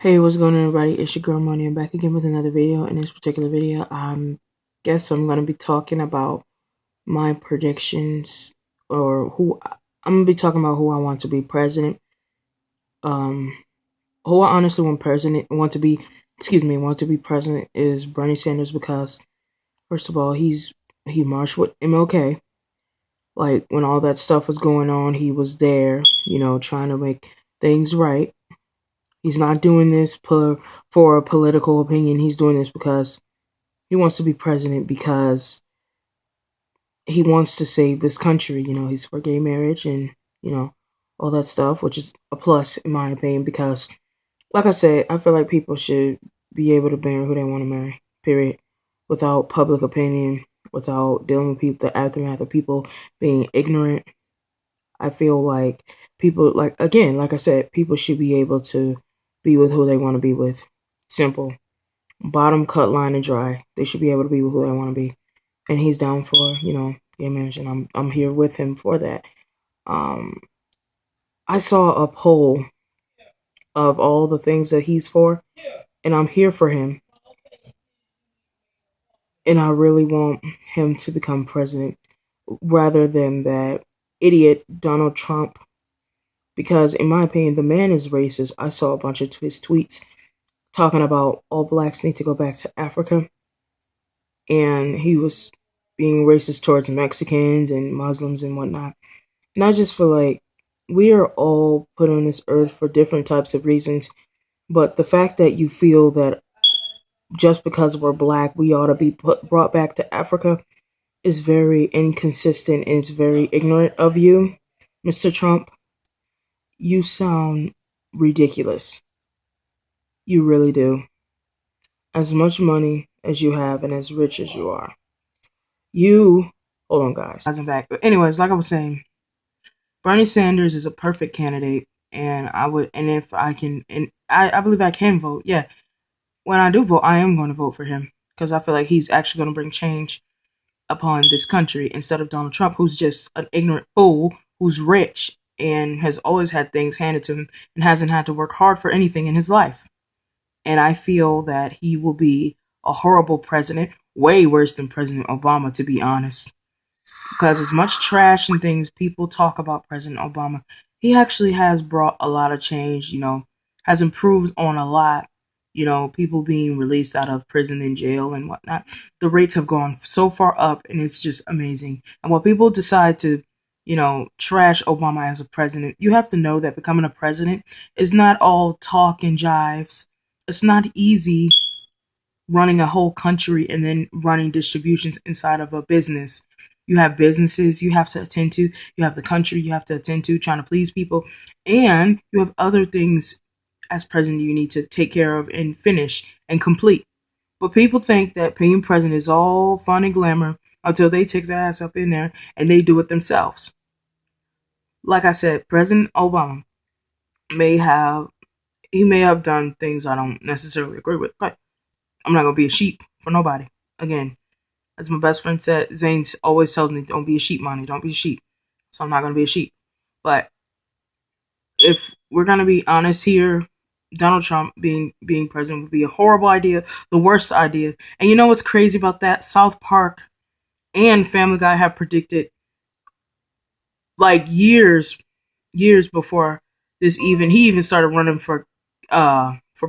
Hey, what's going on, everybody? It's your girl Money. I'm back again with another video. In this particular video, guess I'm gonna be talking about my predictions, or I'm gonna be talking about who I want to be president. Um, who I honestly want to be president is Bernie Sanders because first of all, he marched with MLK. Like when all that stuff was going on, he was there, trying to make things right. He's not doing this for a political opinion. He's doing this because he wants to be president because he wants to save this country. He's for gay marriage and, you know, all that stuff, which is a plus in my opinion because, like I said, I feel like people should be able to marry who they want to marry, period, without public opinion, without dealing with people, the aftermath of people being ignorant. I feel like people, like I said, people should be able to be with who they want to be with. Simple. Bottom cut line and dry. They should be able to be with who they want to be. And he's down for, gay marriage, and I'm here with him for that. Um I saw a poll of all the things that he's for, and I'm here for him. And I really want him to become president rather than that idiot Donald Trump, because in my opinion the man is racist. I saw a bunch of his tweets talking about all blacks need to go back to Africa, and he was being racist towards Mexicans and Muslims and whatnot. And I just feel like we are all put on this earth for different types of reasons, but the fact that you feel that just because we're black we ought to be brought back to Africa is very inconsistent, and it's very ignorant of you, Mr. Trump. You sound ridiculous. You really do. As much money as you have and as rich as you are, you hold on, guys. I'm back. But anyways, like I was saying, Bernie Sanders is a perfect candidate, and if I can, and I believe I can vote. Yeah, when I do vote, I am going to vote for him because I feel like he's actually going to bring change upon this country instead of Donald Trump, who's just an ignorant fool who's rich and has always had things handed to him and hasn't had to work hard for anything in his life. And I feel that he will be a horrible president, way worse than President Obama, to be honest. Because as much trash and things people talk about President Obama, he actually has brought a lot of change, has improved on a lot, people being released out of prison and jail and whatnot. The rates have gone so far up, and it's just amazing. And while people decide to, trash Obama as a president, you have to know that becoming a president is not all talk and jives. It's not easy running a whole country and then running distributions inside of a business. You have businesses you have to attend to, you have the country you have to attend to, trying to please people, and you have other things as president you need to take care of and finish and complete. But people think that being president is all fun and glamour until they take their ass up in there and they do it themselves. Like I said, President Obama may have he may have done things I don't necessarily agree with, but I'm not gonna be a sheep for nobody. Again, as my best friend said, Zane always tells me, "Don't be a sheep, Monty. Don't be a sheep." So I'm not gonna be a sheep. But if we're gonna be honest here, Donald Trump being president would be a horrible idea, the worst idea. And you know what's crazy about that? South Park and Family Guy have predicted, like years before he even started running for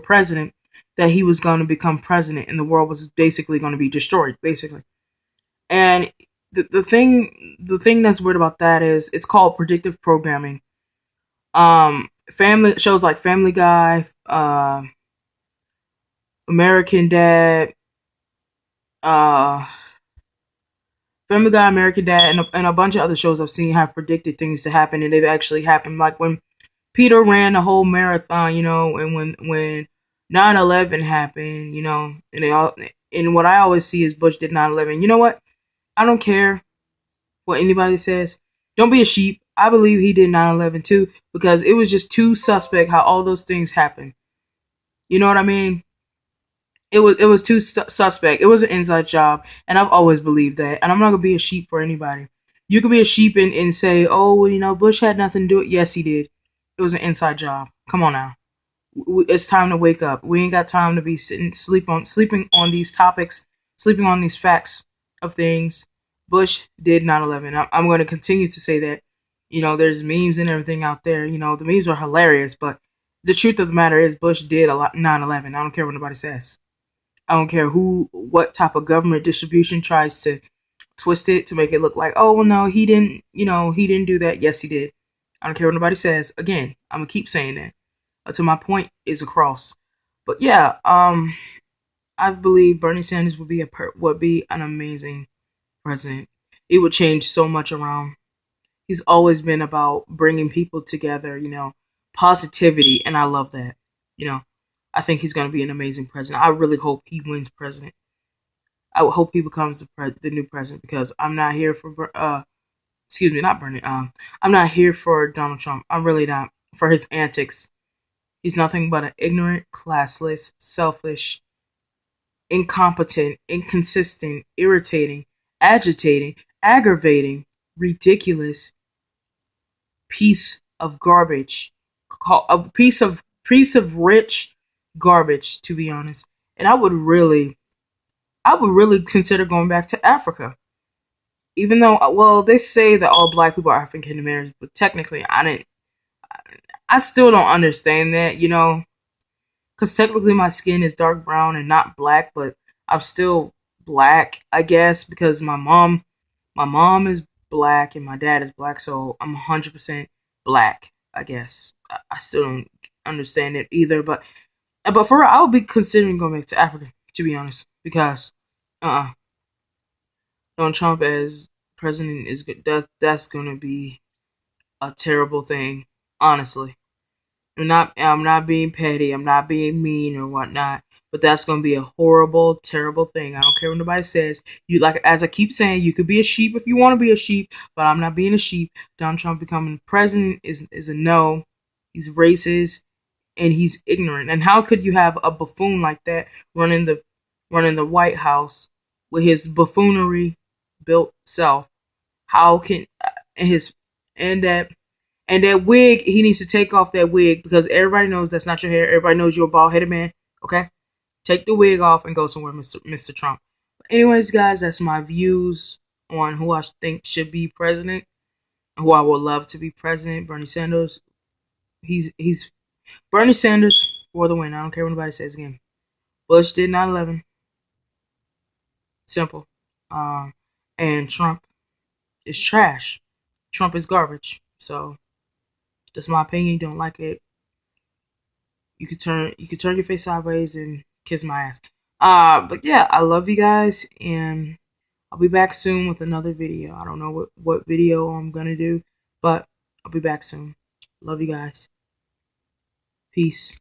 president, that he was going to become president and the world was basically going to be destroyed, basically. And the thing that's weird about that is it's called predictive programming. Family shows like Family Guy, American Dad, uh, Family Guy, American Dad, and a bunch of other shows I've seen have predicted things to happen, and they've actually happened. Like when Peter ran the whole marathon, and when 9/11 happened, and what I always see is Bush did 9/11. You know what? I don't care what anybody says. Don't be a sheep. I believe he did 9/11 too, because it was just too suspect how all those things happened. You know what I mean? It was too suspect. It was an inside job, and I've always believed that. And I'm not gonna be a sheep for anybody. You could be a sheep and say, oh, well, Bush had nothing to do with it. Yes, he did. It was an inside job. Come on now. It's time to wake up. We ain't got time to be sleeping on these topics, sleeping on these facts of things. Bush did 9/11. I'm going to continue to say that. There's memes and everything out there. The memes are hilarious, but the truth of the matter is Bush did a lot 9/11. I don't care what nobody says. I don't care what type of government distribution tries to twist it to make it look like, oh well, no, he didn't. He didn't do that. Yes, he did. I don't care what nobody says. Again, I'm gonna keep saying that until my point is across. But yeah, I believe Bernie Sanders would be an amazing president. It would change so much around. He's always been about bringing people together, positivity, and I love that. You know, I think he's going to be an amazing president. I really hope he wins president. I would hope he becomes the new president because I'm not here for excuse me, not Bernie. I'm not here for Donald Trump. I'm really not for his antics. He's nothing but an ignorant, classless, selfish, incompetent, inconsistent, irritating, agitating, aggravating, ridiculous piece of garbage, a piece of rich garbage, to be honest. And I would really consider going back to Africa. Even though, well, they say that all black people are African Americans, but technically, I still don't understand that, because technically my skin is dark brown and not black, but I'm still black, I guess, because my mom is black and my dad is black, so I'm 100% black, I guess. I still don't understand it either, but for real, I would be considering going back to Africa, to be honest, because uh Donald Trump as president is good. That's gonna be a terrible thing, honestly. I'm not being petty. I'm not being mean or whatnot. But that's gonna be a horrible, terrible thing. I don't care what nobody says. You like as I keep saying, you could be a sheep if you want to be a sheep, but I'm not being a sheep. Donald Trump becoming president is a no. He's racist and he's ignorant. And how could you have a buffoon like that running the White House with his buffoonery built self? How can and his and that wig, he needs to take off that wig because everybody knows that's not your hair. Everybody knows you're a bald headed man. Okay? Take the wig off and go somewhere, Mr. Trump. Anyways, guys, that's my views on who I think should be president, who I would love to be president. Bernie Sanders. He's Bernie Sanders for the win. I don't care what anybody says again. Bush did 9/11. Simple. And Trump is trash. Trump is garbage. So that's my opinion. You don't like it, you could turn your face sideways and kiss my ass. But yeah, I love you guys, and I'll be back soon with another video. I don't know what video I'm gonna do, but I'll be back soon. Love you guys. Peace.